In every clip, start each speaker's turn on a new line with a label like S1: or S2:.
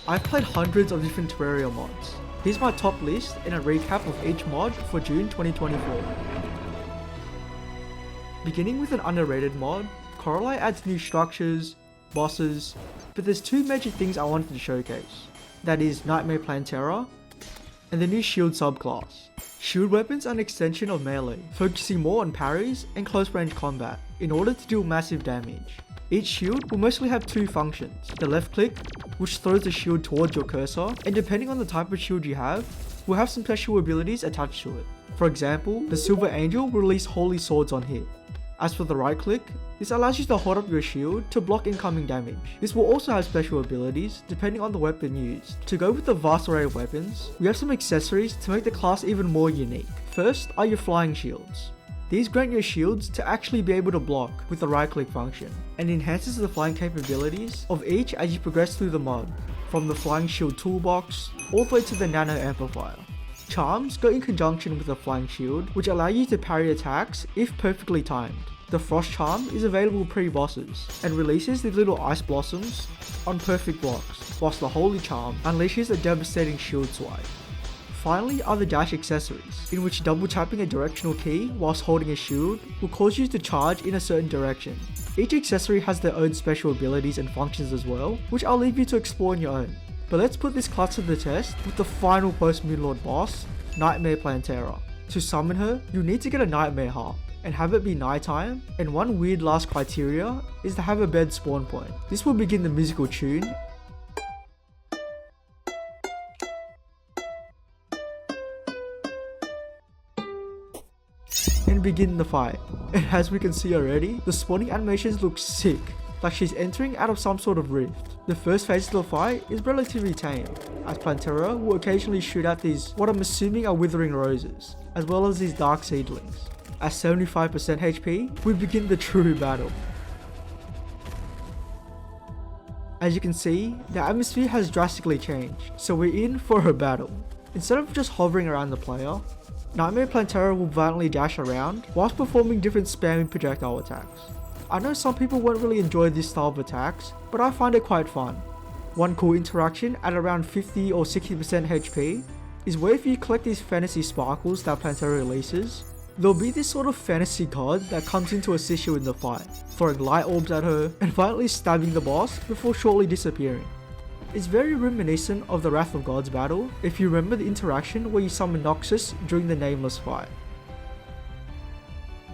S1: I've played hundreds of different Terraria mods. Here's my top list and a recap of each mod for June 2024. Beginning with an underrated mod, Coralite adds new structures, bosses, but there's two major things I wanted to showcase. That is Nightmare Plantera and the new shield subclass. Shield weapons are an extension of melee, focusing more on parries and close range combat in order to deal massive damage. Each shield will mostly have two functions: the left click, which throws the shield towards your cursor, and depending on the type of shield you have, will have some special abilities attached to it. For example, the Silver Angel will release Holy Swords on hit. As for the right click, this allows you to hold up your shield to block incoming damage. This will also have special abilities depending on the weapon used. To go with the vast array of weapons, we have some accessories to make the class even more unique. First are your flying shields. These grant your shields to actually be able to block with the right click function, and enhances the flying capabilities of each as you progress through the mod, from the flying shield toolbox all the way to the nano amplifier. Charms go in conjunction with the flying shield, which allow you to parry attacks if perfectly timed. The frost charm is available pre-bosses and releases these little ice blossoms on perfect blocks, whilst the holy charm unleashes a devastating shield swipe. Finally are the dash accessories, in which double tapping a directional key whilst holding a shield will cause you to charge in a certain direction. Each accessory has their own special abilities and functions as well, which I'll leave you to explore on your own. But let's put this class to the test with the final post-Moon Lord boss, Nightmare Plantera. To summon her, you'll need to get a Nightmare Harp and have it be nighttime, and one weird last criteria is to have a bed spawn point. This will begin the musical tune and begin the fight. And as we can see already, the spawning animations look sick, like she's entering out of some sort of rift. The first phase of the fight is relatively tame, as Plantera will occasionally shoot out these what I'm assuming are withering roses, as well as these dark seedlings. At 75% HP, we begin the true battle. As you can see, the atmosphere has drastically changed, so we're in for a battle. Instead of just hovering around the player, Nightmare Plantera will violently dash around whilst performing different spamming projectile attacks. I know some people won't really enjoy this style of attacks, but I find it quite fun. One cool interaction at around 50 or 60% HP is where if you collect these fantasy sparkles that Plantera releases, there'll be this sort of fantasy god that comes in to assist you in the fight, throwing light orbs at her and violently stabbing the boss before shortly disappearing. It's very reminiscent of the Wrath of Gods battle if you remember the interaction where you summon Noxus during the Nameless fight.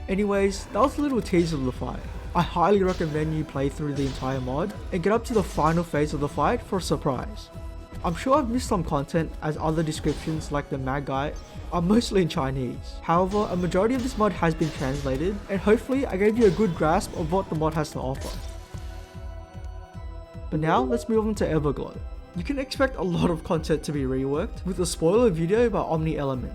S1: Anyways, that was a little teaser of the fight. I highly recommend you play through the entire mod and get up to the final phase of the fight for a surprise. I'm sure I've missed some content as other descriptions like the Mad Guy are mostly in Chinese. However, a majority of this mod has been translated, and hopefully I gave you a good grasp of what the mod has to offer. But now let's move on to Everglow. You can expect a lot of content to be reworked with a spoiler video by Omni Element.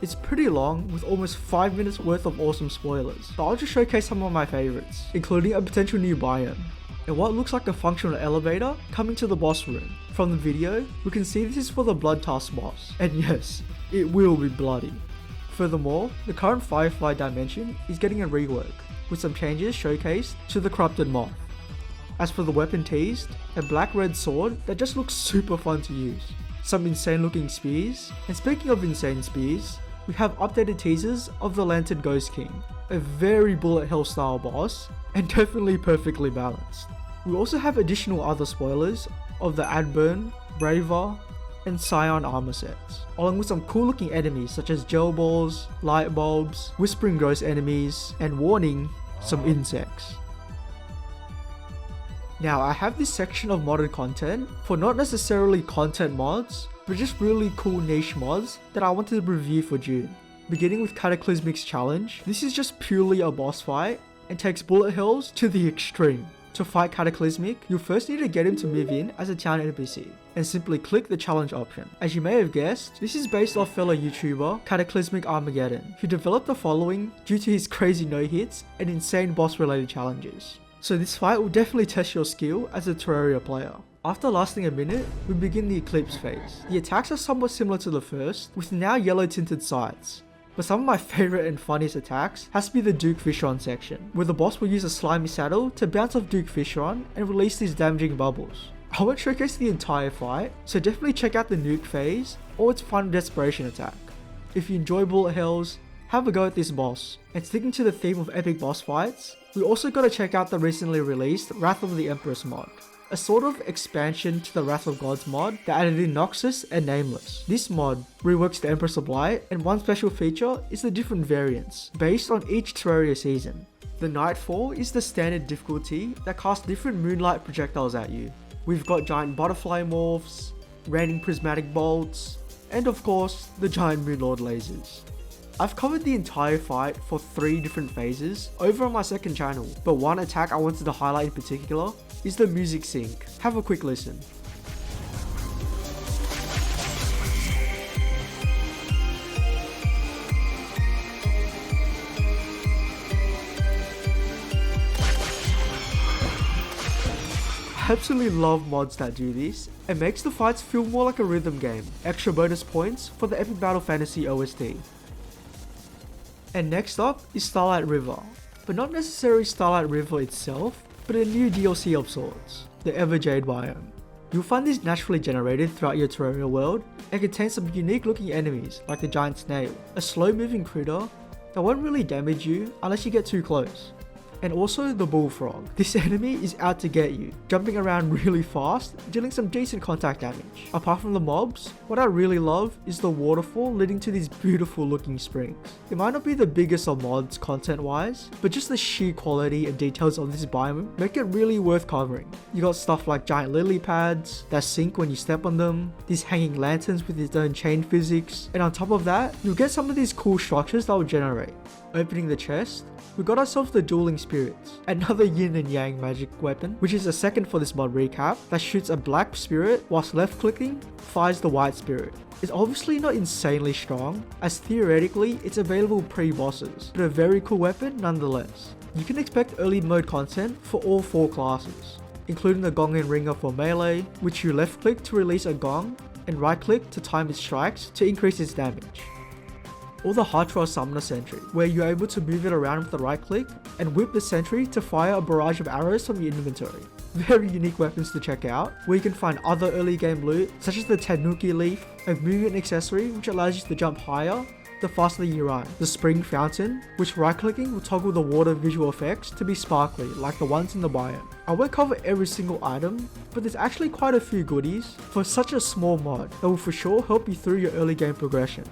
S1: It's pretty long with almost 5 minutes worth of awesome spoilers, but I'll just showcase some of my favorites, including a potential new biome, and what looks like a functional elevator coming to the boss room. From the video, we can see this is for the Blood Tusk boss, and yes, it will be bloody. Furthermore, the current Firefly dimension is getting a rework, with some changes showcased to the Corrupted Moth. As for the weapon teased, a black-red sword that just looks super fun to use, some insane looking spears, and speaking of insane spears, we have updated teasers of the Lantern Ghost King, a very bullet hell style boss, and definitely perfectly balanced. We also have additional other spoilers of the Adburn, Braver, and Scion armor sets, along with some cool looking enemies such as gel balls, light bulbs, whispering ghost enemies, and warning, some insects. Now I have this section of modded content for not necessarily content mods, but just really cool niche mods that I wanted to review for June. Beginning with Cataclymic's challenge, this is just purely a boss fight and takes bullet hells to the extreme. To fight Cataclysmic, you'll first need to get him to move in as a town NPC, and simply click the challenge option. As you may have guessed, this is based off fellow YouTuber Cataclysmic Armageddon, who developed the following due to his crazy no-hits and insane boss related challenges. So this fight will definitely test your skill as a Terraria player. After lasting a minute, we begin the Eclipse phase. The attacks are somewhat similar to the first, with now yellow tinted sides. But some of my favourite and funniest attacks has to be the Duke Fishron section, where the boss will use a slimy saddle to bounce off Duke Fishron and release these damaging bubbles. I won't showcase the entire fight, so definitely check out the nuke phase or its final desperation attack. If you enjoy bullet hells, have a go at this boss. And sticking to the theme of epic boss fights, we also gotta check out the recently released Wrath of the Empress mod, a sort of expansion to the Wrath of Gods mod that added in Noxus and Nameless. This mod reworks the Empress of Light, and one special feature is the different variants based on each Terraria season. The Nightfall is the standard difficulty that casts different moonlight projectiles at you. We've got giant butterfly morphs, raining prismatic bolts, and of course, the giant Moonlord lasers. I've covered the entire fight for 3 different phases over on my second channel, but one attack I wanted to highlight in particular is the music sync. Have a quick listen. I absolutely love mods that do this. It makes the fights feel more like a rhythm game. Extra bonus points for the Epic Battle Fantasy OST. And next up is Starlight River, but not necessarily Starlight River itself, but a new DLC of sorts, the Everjade biome. You'll find this naturally generated throughout your Terraria world and contains some unique looking enemies like the giant snail, a slow moving critter that won't really damage you unless you get too close. And also the bullfrog. This enemy is out to get you, jumping around really fast, dealing some decent contact damage. Apart from the mobs, what I really love is the waterfall leading to these beautiful looking springs. It might not be the biggest of mods content wise, but just the sheer quality and details of this biome make it really worth covering. You got stuff like giant lily pads that sink when you step on them, these hanging lanterns with its own chain physics, and on top of that, you'll get some of these cool structures that will generate. Opening the chest, we got ourselves the Dueling Spirits, another yin and yang magic weapon, which is a second for this mod recap, that shoots a black spirit whilst left clicking fires the white spirit. It's obviously not insanely strong, as theoretically it's available pre-bosses, but a very cool weapon nonetheless. You can expect early mode content for all 4 classes, including the Gong and Ringer for melee, which you left click to release a gong, and right click to time its strikes to increase its damage. Or the Hydra Summoner Sentry, where you're able to move it around with the right click and whip the sentry to fire a barrage of arrows from your inventory. Very unique weapons to check out, where you can find other early game loot such as the Tanuki Leaf, a movement accessory which allows you to jump higher the faster you run, the Spring Fountain, which right clicking will toggle the water visual effects to be sparkly like the ones in the biome. I won't cover every single item, but there's actually quite a few goodies for such a small mod that will for sure help you through your early game progression.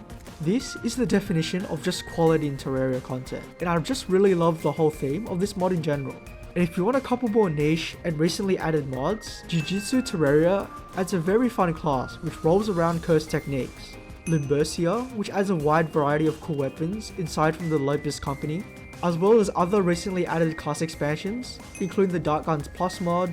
S1: This is the definition of just quality in Terraria content, and I just really love the whole theme of this mod in general. And if you want a couple more niche and recently added mods, Jujutsu Terraria adds a very fun class which rolls around curse techniques. Limbursia, which adds a wide variety of cool weapons inside from the Lopus company, as well as other recently added class expansions, including the Dark Guns Plus mod,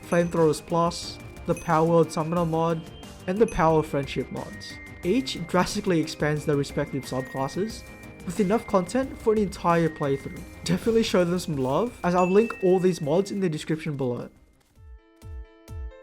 S1: Flamethrowers Plus, the Power World Summoner mod, and the Power Friendship mods. Each drastically expands their respective subclasses, with enough content for an entire playthrough. Definitely show them some love, as I'll link all these mods in the description below.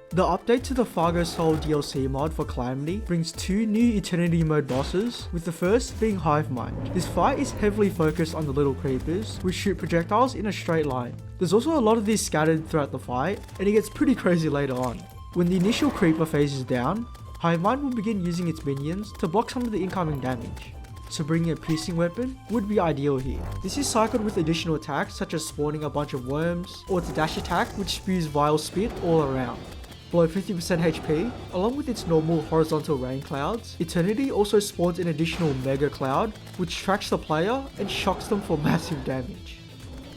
S1: The update to the Fargo Soul DLC mod for Calamity brings 2 new Eternity mode bosses, with the first being Hive Mind. This fight is heavily focused on the little creepers, which shoot projectiles in a straight line. There's also a lot of these scattered throughout the fight, and it gets pretty crazy later on. When the initial creeper phase is down, Hive Mind will begin using its minions to block some of the incoming damage, so bringing a piercing weapon would be ideal here. This is cycled with additional attacks such as spawning a bunch of worms, or its dash attack which spews vile spit all around. Below 50% HP, along with its normal horizontal rain clouds, Eternity also spawns an additional mega cloud which tracks the player and shocks them for massive damage.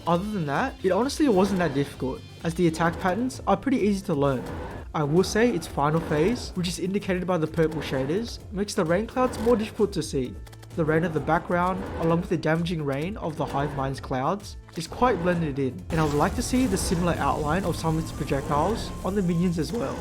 S1: Other than that, it honestly wasn't that difficult, as the attack patterns are pretty easy to learn. I will say its final phase, which is indicated by the purple shaders, makes the rain clouds more difficult to see. The rain of the background, along with the damaging rain of the Hive Mind's clouds, is quite blended in, and I would like to see the similar outline of some of its projectiles on the minions as well.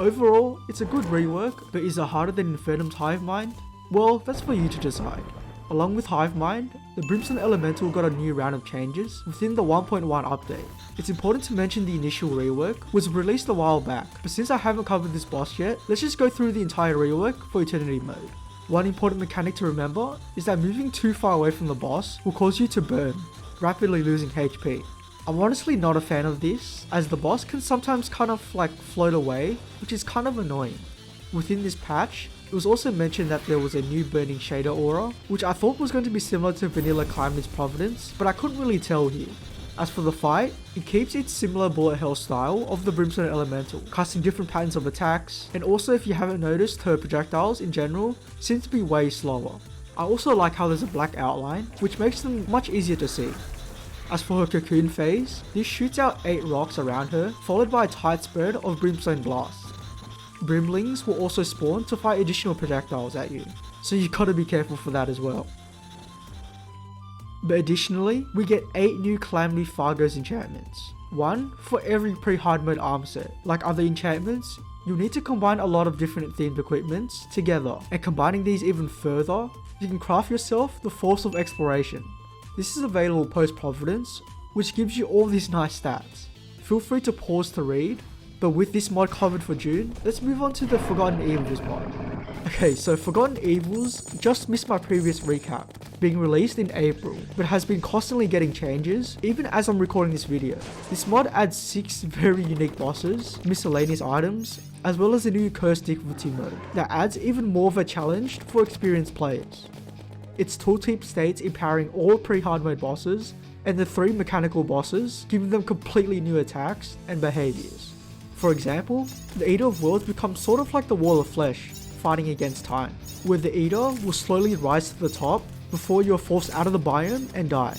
S1: Overall, it's a good rework, but is it harder than Infernum's Hive Mind? Well, that's for you to decide. Along with Hive Mind, the Brimstone Elemental got a new round of changes within the 1.1 update. It's important to mention the initial rework was released a while back, but since I haven't covered this boss yet, let's just go through the entire rework for Eternity mode. One important mechanic to remember is that moving too far away from the boss will cause you to burn, rapidly losing HP. I'm honestly not a fan of this, as the boss can sometimes kind of like float away, which is kind of annoying. Within this patch, it was also mentioned that there was a new burning shader aura, which I thought was going to be similar to vanilla Calamity's Providence, but I couldn't really tell here. As for the fight, it keeps its similar bullet hell style of the Brimstone Elemental, casting different patterns of attacks, and also if you haven't noticed, her projectiles in general seem to be way slower. I also like how there's a black outline, which makes them much easier to see. As for her cocoon phase, this shoots out 8 rocks around her, followed by a tight spread of Brimstone Blast. Brimlings will also spawn to fire additional projectiles at you, so you gotta be careful for that as well. But additionally, we get 8 new Calamity Fargo's enchantments. One for every pre-hard mode armor set. Like other enchantments, you'll need to combine a lot of different themed equipments together, and combining these even further, you can craft yourself the Force of Exploration. This is available post-Providence, which gives you all these nice stats. Feel free to pause to read, but with this mod covered for June, let's move on to the Forgotten Evils mod. Okay, so Forgotten Evils just missed my previous recap, being released in April, but has been constantly getting changes, even as I'm recording this video. This mod adds 6 very unique bosses, miscellaneous items, as well as a new cursed difficulty mode that adds even more of a challenge for experienced players. Its tooltip states empowering all pre-hard mode bosses and the 3 mechanical bosses, giving them completely new attacks and behaviors. For example, the Eater of Worlds becomes sort of like the Wall of Flesh, fighting against time, where the Eater will slowly rise to the top before you are forced out of the biome and die.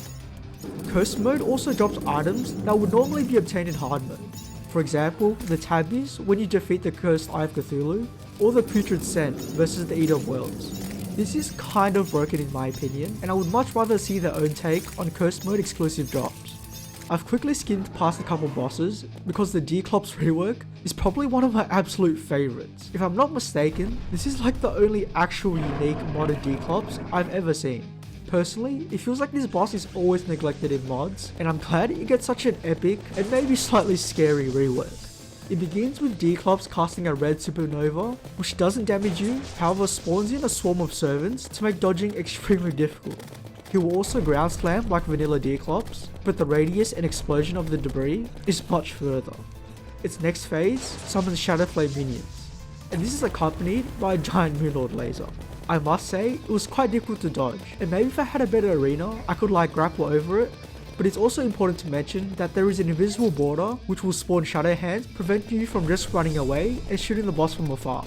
S1: Cursed mode also drops items that would normally be obtained in hard mode. For example, the Tabbies when you defeat the Cursed Eye of Cthulhu, or the Putrid Scent versus the Eater of Worlds. This is kind of broken in my opinion, and I would much rather see their own take on Cursed mode exclusive drops. I've quickly skimmed past a couple bosses because the Declops rework is probably one of my absolute favorites. If I'm not mistaken, this is like the only actual unique modded Declops I've ever seen. Personally, it feels like this boss is always neglected in mods, and I'm glad it gets such an epic and maybe slightly scary rework. It begins with Declops casting a red supernova, which doesn't damage you, however spawns in a swarm of servants to make dodging extremely difficult. He will also ground slam like vanilla Declops, but the radius and explosion of the debris is much further. Its next phase summons Shadowflame minions, and this is accompanied by a giant Moonlord laser. I must say, it was quite difficult to dodge, and maybe if I had a better arena, I could like grapple over it, but it's also important to mention that there is an invisible border which will spawn Shadow Hands, preventing you from just running away and shooting the boss from afar.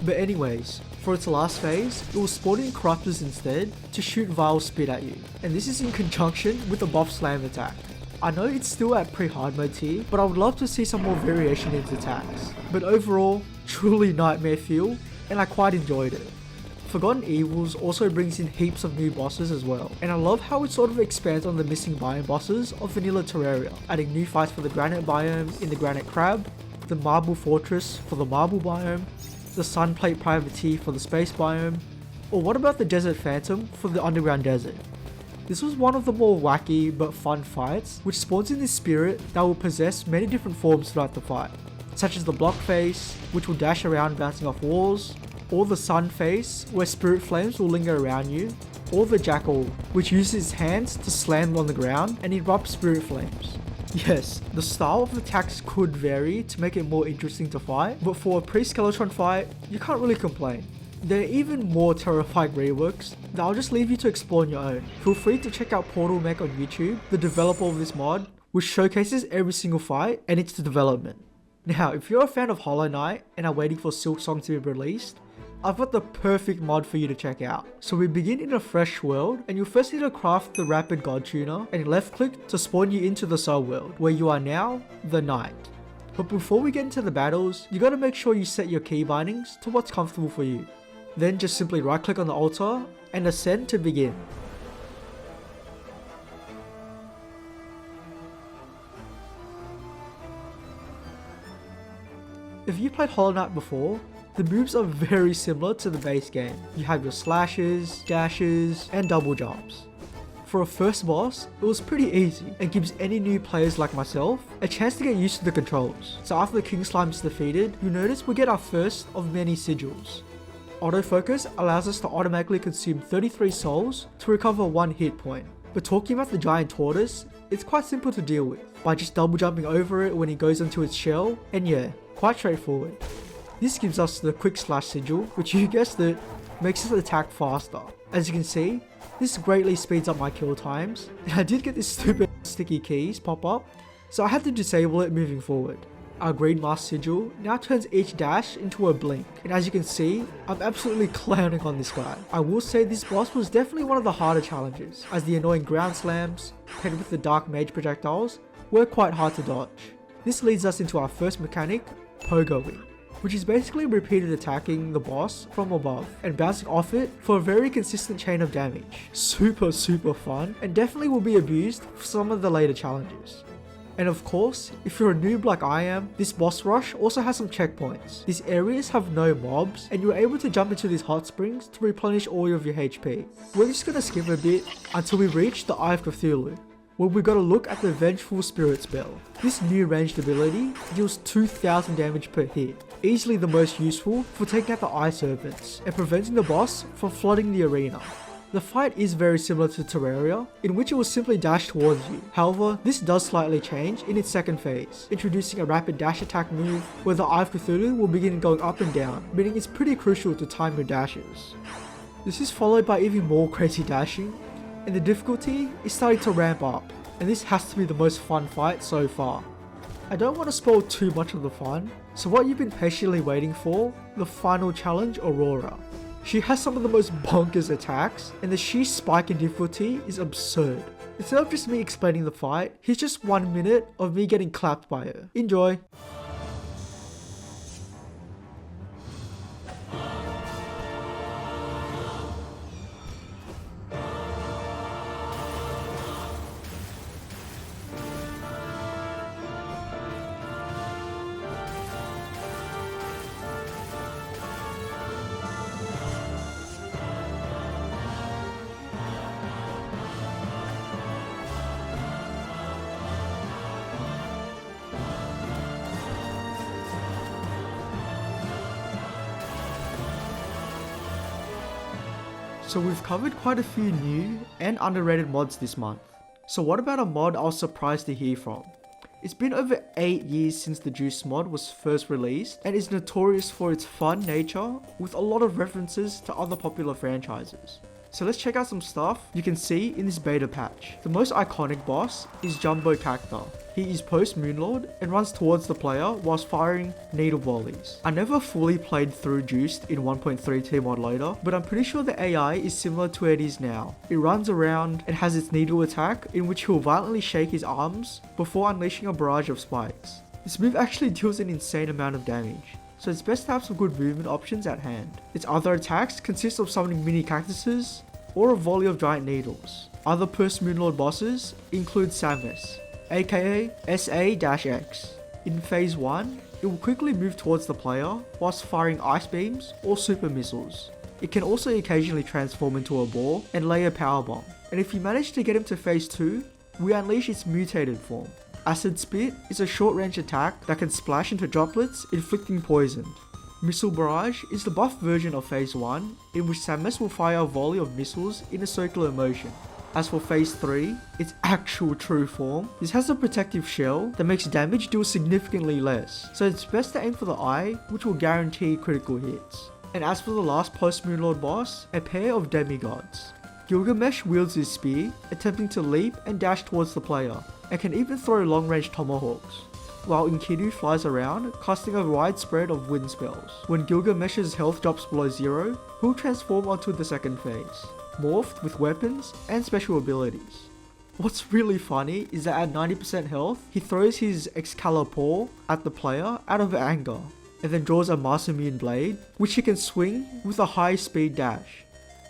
S1: But anyways, for its last phase, it will spawn in Corruptors instead to shoot Vile Spit at you, and this is in conjunction with the buff Slam attack. I know it's still at pre-hard mode tier, but I would love to see some more variation in its attacks. But overall, truly nightmare feel, and I quite enjoyed it. Forgotten Evils also brings in heaps of new bosses as well, and I love how it sort of expands on the missing biome bosses of vanilla Terraria, adding new fights for the Granite biome in the Granite Crab, the Marble Fortress for the Marble biome, the Sunplate Privateer for the Space biome, or what about the Desert Phantom for the Underground Desert? This was one of the more wacky but fun fights, which spawns in this spirit that will possess many different forms throughout the fight, such as the Block Face, which will dash around bouncing off walls, or the Sun Face, where spirit flames will linger around you, or the Jackal, which uses its hands to slam on the ground and erupt spirit flames. Yes, the style of attacks could vary to make it more interesting to fight, but for a pre-Skeletron fight, you can't really complain. There are even more terrifying reworks that I'll just leave you to explore on your own. Feel free to check out Portal Mech on YouTube, the developer of this mod, which showcases every single fight and its development. Now, if you're a fan of Hollow Knight and are waiting for Silksong to be released, I've got the perfect mod for you to check out. So we begin in a fresh world, and you'll first need to craft the Rapid God Tuner and left click to spawn you into the sub-world, where you are now the Knight. But before we get into the battles, you gotta make sure you set your key bindings to what's comfortable for you. Then just simply right click on the altar and ascend to begin. If you played Hollow Knight before, the moves are very similar to the base game. You have your slashes, dashes, and double jumps. For a first boss, it was pretty easy and gives any new players like myself a chance to get used to the controls. So after the King Slime is defeated, you'll notice we get our first of many sigils. Autofocus allows us to automatically consume 33 souls to recover 1 hit point. But talking about the giant tortoise, it's quite simple to deal with, by just double jumping over it when he goes onto its shell, and yeah, quite straightforward. This gives us the quick slash sigil, which you guessed it, makes us attack faster. As you can see, this greatly speeds up my kill times, and I did get this stupid sticky keys pop up, so I had to disable it moving forward. Our green mask sigil now turns each dash into a blink, and as you can see, I'm absolutely clowning on this guy. I will say this boss was definitely one of the harder challenges, as the annoying ground slams, paired with the dark mage projectiles, were quite hard to dodge. This leads us into our first mechanic, pogoing, which is basically repeated attacking the boss from above and bouncing off it for a very consistent chain of damage. Super fun, and definitely will be abused for some of the later challenges. And of course, if you're a noob like I am, this boss rush also has some checkpoints. These areas have no mobs, and you're able to jump into these hot springs to replenish all of your HP. We're just gonna skip a bit until we reach the Eye of Cthulhu, where we gotta look at the Vengeful Spirit spell. This new ranged ability deals 2000 damage per hit, easily the most useful for taking out the Eye Serpents and preventing the boss from flooding the arena. The fight is very similar to Terraria, in which it will simply dash towards you. However, this does slightly change in its second phase, introducing a rapid dash attack move where the Eye of Cthulhu will begin going up and down, meaning it's pretty crucial to time your dashes. This is followed by even more crazy dashing, and the difficulty is starting to ramp up, and this has to be the most fun fight so far. I don't want to spoil too much of the fun, so what you've been patiently waiting for, the final challenge, Aurora. She has some of the most bonkers attacks, and the sheer spike in difficulty is absurd. Instead of just me explaining the fight, here's just 1 minute of me getting clapped by her. Enjoy! So we've covered quite a few new and underrated mods this month. So what about a mod I was surprised to hear from? It's been over 8 years since the Joost Mod was first released and is notorious for its fun nature with a lot of references to other popular franchises. So let's check out some stuff you can see in this beta patch. The most iconic boss is Jumbo Cacta. He is post Moonlord and runs towards the player whilst firing needle volleys. I never fully played through Joost in 1.3T mod loader, but I'm pretty sure the AI is similar to it is now. It runs around and has its needle attack in which he'll violently shake his arms before unleashing a barrage of spikes. This move actually deals an insane amount of damage, so it's best to have some good movement options at hand. Its other attacks consist of summoning mini cactuses or a volley of giant needles. Other post Moonlord bosses include Samus, aka SA-X. In phase 1, it will quickly move towards the player whilst firing ice beams or super missiles. It can also occasionally transform into a ball and lay a power bomb. And if you manage to get him to phase 2, we unleash its mutated form. Acid Spit is a short range attack that can splash into droplets, inflicting poison. Missile Barrage is the buff version of phase 1, in which Samus will fire a volley of missiles in a circular motion. As for phase 3, its actual true form, this has a protective shell that makes damage deal significantly less, so it's best to aim for the eye, which will guarantee critical hits. And as for the last post Moonlord boss, a pair of demigods. Gilgamesh wields his spear, attempting to leap and dash towards the player, and can even throw long range tomahawks, while Enkidu flies around, casting a wide spread of wind spells. When Gilgamesh's health drops below 0, he'll transform onto the second phase, morphed with weapons and special abilities. What's really funny is that at 90% health, he throws his Excalibur at the player out of anger, and then draws a Masamune blade, which he can swing with a high speed dash.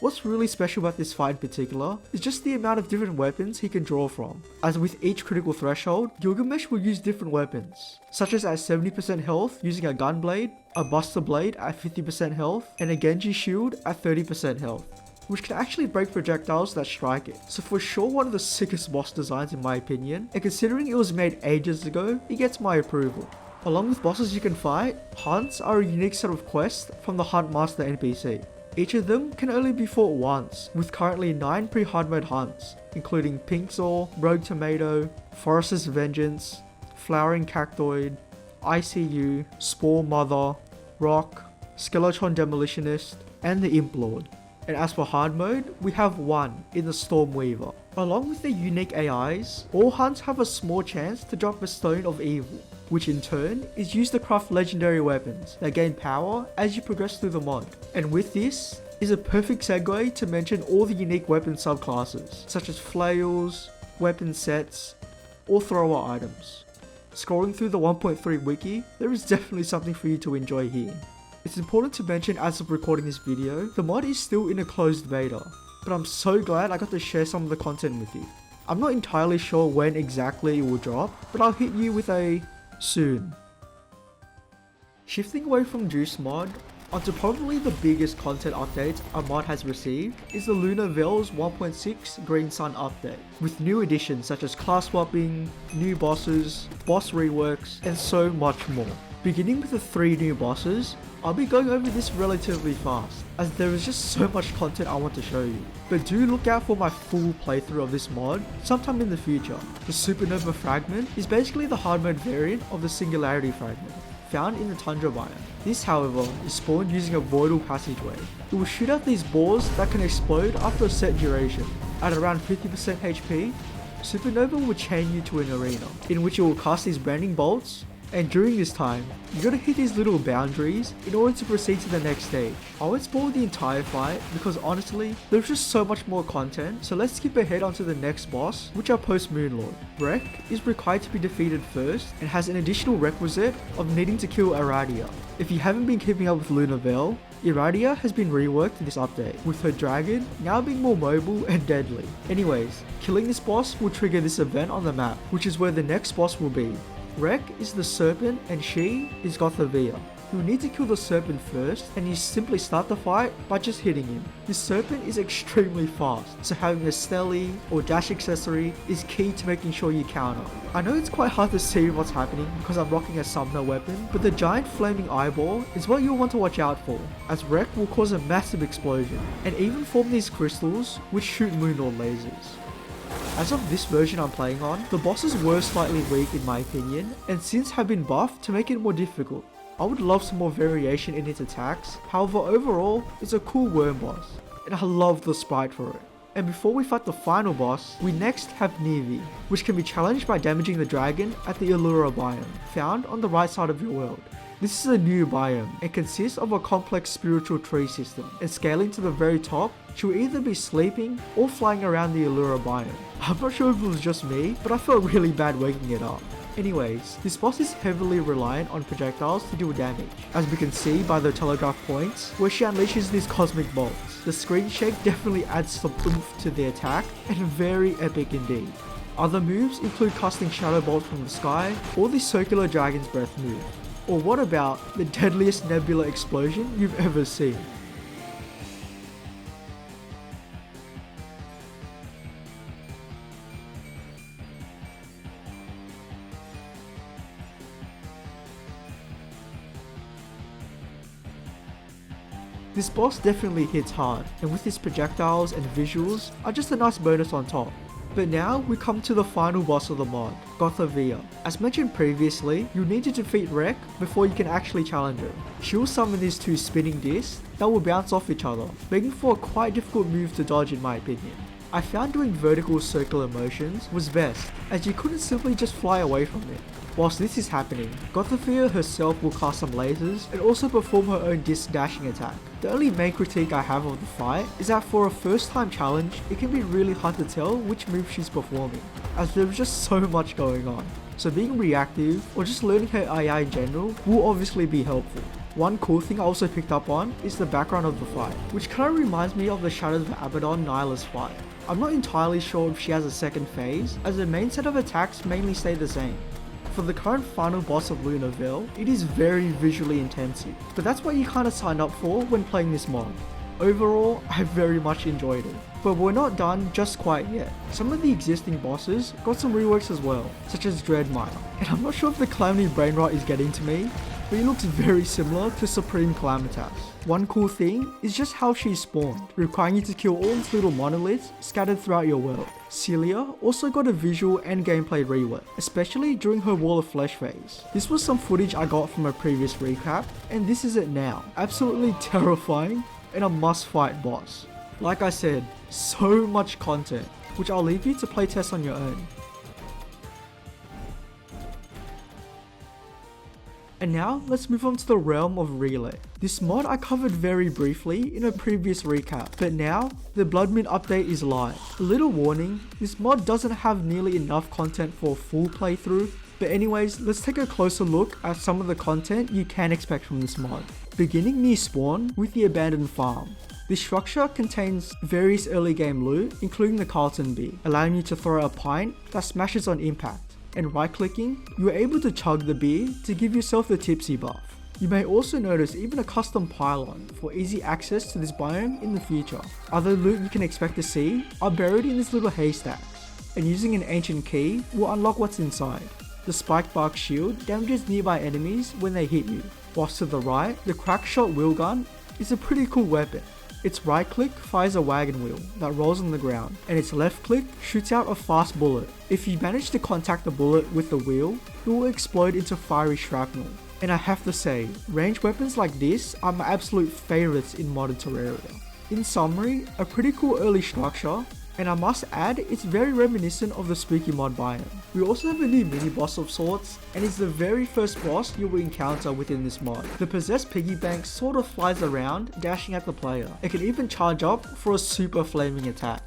S1: What's really special about this fight in particular is just the amount of different weapons he can draw from, as with each critical threshold, Gilgamesh will use different weapons, such as at 70% health using a gunblade, a Buster Blade at 50% health, and a Genji Shield at 30% health, which can actually break projectiles that strike it. So for sure one of the sickest boss designs in my opinion, and considering it was made ages ago, it gets my approval. Along with bosses you can fight, hunts are a unique set of quests from the Hunt Master NPC. Each of them can only be fought once, with currently 9 pre-hard mode hunts, including Pink Zor, Rogue Tomato, Forest's Vengeance, Flowering Cactoid, ICU, Spore Mother, Rock, Skeletron Demolitionist, and the Imp Lord. And as for hard mode, we have one in the Storm Weaver. Along with their unique AIs, all hunts have a small chance to drop a Stone of Evil, which in turn is used to craft legendary weapons that gain power as you progress through the mod. And with this is a perfect segue to mention all the unique weapon subclasses, such as flails, weapon sets, or thrower items. Scrolling through the 1.3 wiki, there is definitely something for you to enjoy here. It's important to mention as of recording this video, the mod is still in a closed beta, but I'm so glad I got to share some of the content with you. I'm not entirely sure when exactly it will drop, but I'll hit you with a soon. Shifting away from Joost Mod, onto probably the biggest content update a mod has received is the Lunar Veil's 1.6 Green Sun update, with new additions such as class swapping, new bosses, boss reworks, and so much more. Beginning with the 3 new bosses, I'll be going over this relatively fast, as there is just so much content I want to show you. But do look out for my full playthrough of this mod sometime in the future. The Supernova Fragment is basically the hard mode variant of the Singularity Fragment, found in the Tundra biome. This, however, is spawned using a voidal passageway. It will shoot out these balls that can explode after a set duration. At around 50% HP, Supernova will chain you to an arena, in which it will cast these branding bolts, and during this time, you gotta hit these little boundaries in order to proceed to the next stage. I won't spoil the entire fight because honestly, there's just so much more content, so let's skip ahead onto the next boss, which are post Moonlord. Wreck is required to be defeated first and has an additional requisite of needing to kill Iradia. If you haven't been keeping up with Lunar Veil, Iradia has been reworked in this update, with her dragon now being more mobile and deadly. Anyways, killing this boss will trigger this event on the map, which is where the next boss will be. Wreck is the serpent and she is Gothravia. You will need to kill the serpent first, and you simply start the fight by just hitting him. This serpent is extremely fast, so having a Stelly or dash accessory is key to making sure you counter. I know it's quite hard to see what's happening because I'm rocking a summoner weapon, but the giant flaming eyeball is what you'll want to watch out for, as Wreck will cause a massive explosion, and even form these crystals which shoot Moonlord lasers. As of this version I'm playing on, the bosses were slightly weak in my opinion, and since have been buffed to make it more difficult. I would love some more variation in its attacks, however overall, it's a cool worm boss, and I love the sprite for it. And before we fight the final boss, we next have Nevi, which can be challenged by damaging the dragon at the Allura biome, found on the right side of your world. This is a new biome and consists of a complex spiritual tree system, and scaling to the very top, she will either be sleeping or flying around the Allura biome. I'm not sure if it was just me, but I felt really bad waking it up. Anyways, this boss is heavily reliant on projectiles to deal damage, as we can see by the telegraph points where she unleashes these cosmic bolts. The screen shake definitely adds some oomph to the attack, and very epic indeed. Other moves include casting shadow bolts from the sky, or the circular dragon's breath move. Or what about the deadliest nebula explosion you've ever seen? This boss definitely hits hard, and with his projectiles and visuals are just a nice bonus on top. But now we come to the final boss of the mod, Gothravia. As mentioned previously, you'll need to defeat Wreck before you can actually challenge her. She will summon these 2 spinning discs that will bounce off each other, making for a quite difficult move to dodge in my opinion. I found doing vertical circular motions was best, as you couldn't simply just fly away from it. Whilst this is happening, Gothravia herself will cast some lasers and also perform her own disc dashing attack. The only main critique I have of the fight is that for a first time challenge, it can be really hard to tell which move she's performing, as there's just so much going on. So being reactive or just learning her AI in general will obviously be helpful. One cool thing I also picked up on is the background of the fight, which kind of reminds me of the Shadows of Abaddon Nyla's fight. I'm not entirely sure if she has a second phase, as the main set of attacks mainly stay the same. For the current final boss of Lunar Veil, it is very visually intensive, but that's what you kinda signed up for when playing this mod. Overall, I very much enjoyed it. But we're not done just quite yet. Some of the existing bosses got some reworks as well, such as Dreadmire. And I'm not sure if the Calamity Brainrot is getting to me, but he looks very similar to Supreme Calamitas. One cool thing is just how she spawned, requiring you to kill all these little monoliths scattered throughout your world. Celia also got a visual and gameplay rework, especially during her Wall of Flesh phase. This was some footage I got from a previous recap, and this is it now. Absolutely terrifying and a must fight boss. Like I said, so much content, which I'll leave you to playtest on your own. And now, let's move on to the realm of Relay. This mod I covered very briefly in a previous recap, but now, the Blood Moon update is live. A little warning, this mod doesn't have nearly enough content for a full playthrough, but anyways, let's take a closer look at some of the content you can expect from this mod. Beginning near spawn with the abandoned farm. This structure contains various early game loot, including the Carlton Bee, allowing you to throw a pint that smashes on impact. And right clicking, you are able to chug the beer to give yourself the tipsy buff. You may also notice even a custom pylon for easy access to this biome in the future. Other loot you can expect to see are buried in these little haystacks, and using an ancient key will unlock what's inside. The spike bark shield damages nearby enemies when they hit you, whilst to the right, the crack shot wheel gun is a pretty cool weapon. Its right click fires a wagon wheel that rolls on the ground, and its left click shoots out a fast bullet. If you manage to contact the bullet with the wheel, it will explode into fiery shrapnel. And I have to say, ranged weapons like this are my absolute favourites in modern Terraria. In summary, a pretty cool early structure, and I must add, it's very reminiscent of the Spooky Mod biome. We also have a new mini boss of sorts, and it's the very first boss you will encounter within this mod. The possessed piggy bank sort of flies around, dashing at the player. It can even charge up for a super flaming attack.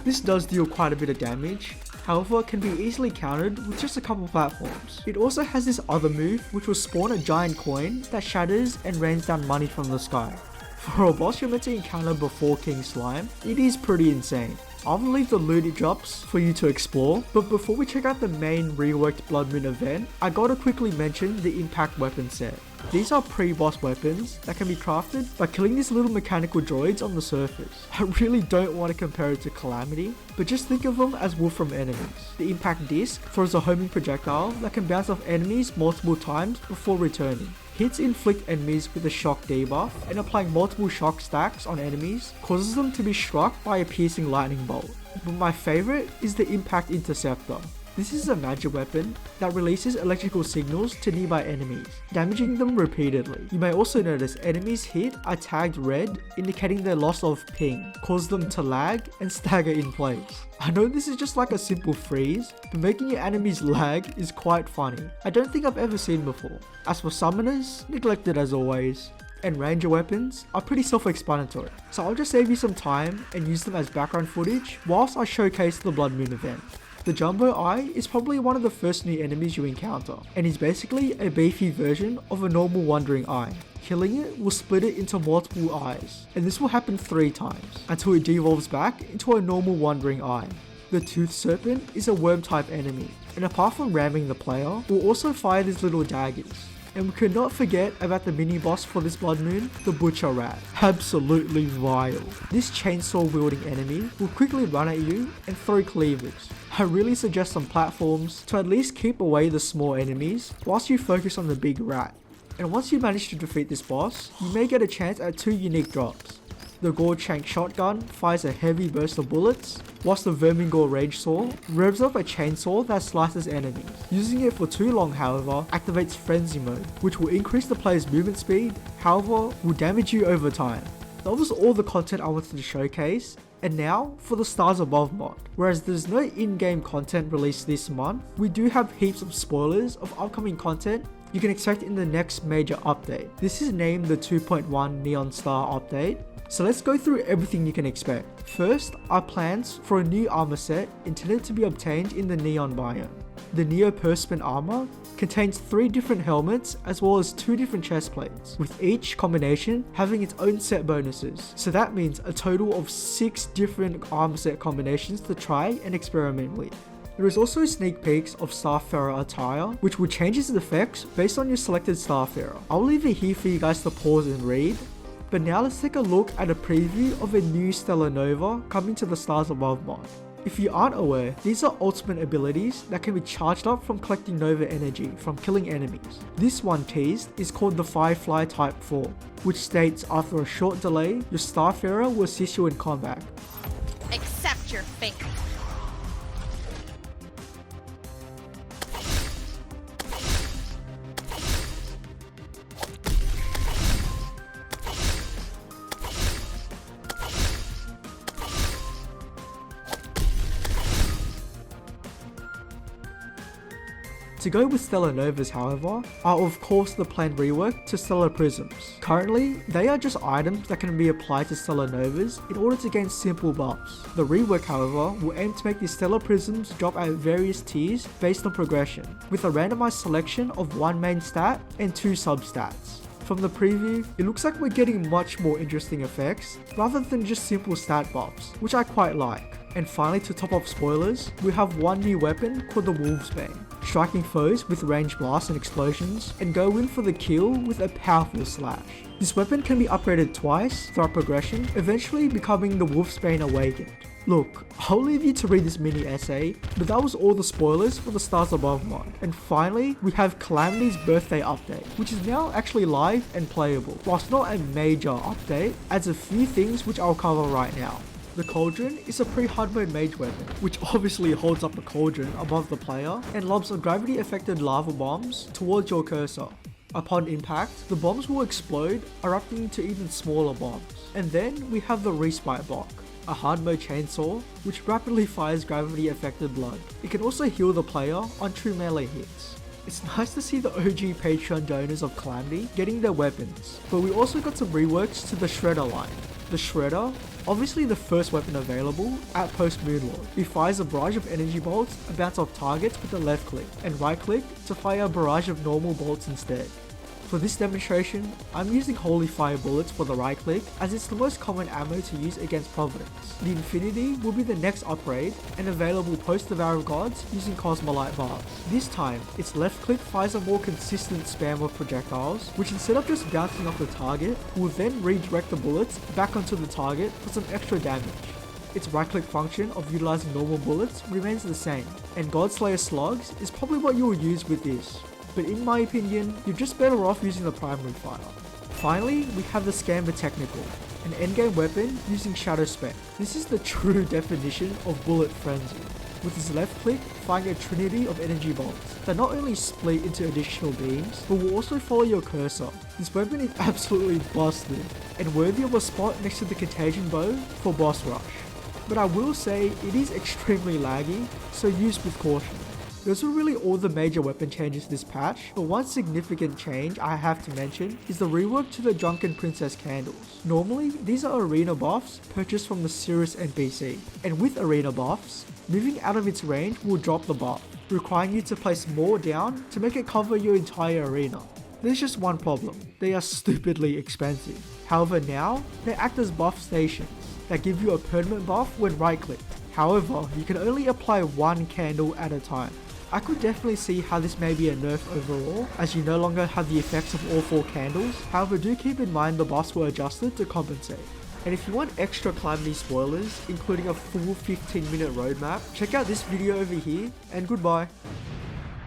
S1: This does deal quite a bit of damage, however it can be easily countered with just a couple platforms. It also has this other move which will spawn a giant coin that shatters and rains down money from the sky. For a boss you're meant to encounter before King Slime, it is pretty insane. I'll leave the loot it drops for you to explore, but before we check out the main reworked Blood Moon event, I gotta quickly mention the impact weapon set. These are pre-boss weapons that can be crafted by killing these little mechanical droids on the surface. I really don't want to compare it to Calamity, but just think of them as Wolf from enemies. The impact disc throws a homing projectile that can bounce off enemies multiple times before returning. Hits inflict enemies with a shock debuff, and applying multiple shock stacks on enemies causes them to be struck by a piercing lightning bolt. But my favourite is the impact interceptor. This is a magic weapon that releases electrical signals to nearby enemies, damaging them repeatedly. You may also notice enemies hit are tagged red, indicating their loss of ping, cause them to lag and stagger in place. I know this is just like a simple freeze, but making your enemies lag is quite funny. I don't think I've ever seen before. As for summoners, neglected as always. And ranger weapons are pretty self-explanatory, so I'll just save you some time and use them as background footage whilst I showcase the Blood Moon event. The Jumbo Eye is probably one of the first new enemies you encounter, and is basically a beefy version of a normal Wandering Eye. Killing it will split it into multiple eyes, and this will happen 3 times, until it devolves back into a normal Wandering Eye. The Tooth Serpent is a worm type enemy, and apart from ramming the player, will also fire these little daggers. And we could not forget about the mini boss for this Blood Moon, the Butcher Rat. Absolutely vile. This chainsaw wielding enemy will quickly run at you and throw cleavers. I really suggest some platforms to at least keep away the small enemies whilst you focus on the big rat. And once you manage to defeat this boss, you may get a chance at 2 unique drops. The Gore Shank shotgun fires a heavy burst of bullets, whilst the Vermingore Rage Saw revs up a chainsaw that slices enemies. Using it for too long, however, activates Frenzy Mode, which will increase the player's movement speed, however, will damage you over time. That was all the content I wanted to showcase, and now for the Stars Above mod. Whereas there's no in-game content released this month, we do have heaps of spoilers of upcoming content you can expect in the next major update. This is named the 2.1 Neon Star update. So let's go through everything you can expect. First, our plans for a new armor set intended to be obtained in the Neon biome. The Neoperspin armor contains 3 different helmets as well as 2 different chest plates, with each combination having its own set bonuses. So that means a total of 6 different armor set combinations to try and experiment with. There is also sneak peeks of Starfarer attire, which will change its effects based on your selected Starfarer. I'll leave it here for you guys to pause and read. But now let's take a look at a preview of a new Stellar Nova coming to the Stars Above mod. If you aren't aware, these are ultimate abilities that can be charged up from collecting Nova energy from killing enemies. This one teased is called the Firefly Type 4, which states after a short delay, your Starfarer will assist you in combat.
S2: Accept your fate.
S1: To go with Stellar Novas, however, are of course the planned rework to Stellar Prisms. Currently, they are just items that can be applied to Stellar Novas in order to gain simple buffs. The rework, however, will aim to make the Stellar Prisms drop at various tiers based on progression, with a randomized selection of one main stat and two substats. From the preview, it looks like we're getting much more interesting effects rather than just simple stat buffs, which I quite like. And finally, to top off spoilers, we have one new weapon called the Wolf's Bane, striking foes with ranged blasts and explosions, and go in for the kill with a powerful slash. This weapon can be upgraded twice throughout progression, eventually becoming the Wolf's Bane Awakened. Look, I'll leave you to read this mini essay, but that was all the spoilers for the Stars Above mod. And finally, we have Calamity's birthday update, which is now actually live and playable. Whilst not a major update, adds a few things which I'll cover right now. The Cauldron is a pre-hard mode mage weapon, which obviously holds up the cauldron above the player and lobs a gravity affected lava bombs towards your cursor. Upon impact, the bombs will explode, erupting into even smaller bombs. And then we have the Respite Block, a hard mode chainsaw which rapidly fires gravity affected blood. It can also heal the player on true melee hits. It's nice to see the OG Patreon donors of Calamity getting their weapons, but we also got some reworks to the Shredder line. The Shredder, obviously the first weapon available at post Moonlord. It fires a barrage of energy bolts and bounce off targets with the left click, and right click to fire a barrage of normal bolts instead. For this demonstration, I'm using Holy Fire bullets for the right click as it's the most common ammo to use against Providence. The Infinity will be the next upgrade and available post Devour of Gods using Cosmolite bars. This time, its left click fires a more consistent spam of projectiles, which instead of just bouncing off the target, will then redirect the bullets back onto the target for some extra damage. Its right click function of utilizing normal bullets remains the same, and Godslayer slugs is probably what you will use with this. But in my opinion, you're just better off using the primary fire. Finally, we have the Scamber Technical, an endgame weapon using Shadow Spec. This is the true definition of bullet frenzy, with its left click firing a trinity of energy bolts that not only split into additional beams, but will also follow your cursor. This weapon is absolutely busted, and worthy of a spot next to the Contagion Bow for boss rush. But I will say it is extremely laggy, so use with caution. Those were really all the major weapon changes this patch, but one significant change I have to mention is the rework to the Drunken Princess candles. Normally, these are arena buffs purchased from the Cirrus NPC, and with arena buffs, moving out of its range will drop the buff, requiring you to place more down to make it cover your entire arena. There's just one problem, they are stupidly expensive. However now, they act as buff stations that give you a permanent buff when right clicked. However, you can only apply one candle at a time. I could definitely see how this may be a nerf overall, as you no longer have the effects of all 4 candles. However, do keep in mind the buffs were adjusted to compensate. And if you want extra Calamity spoilers, including a full 15-minute roadmap, check out this video over here, and goodbye.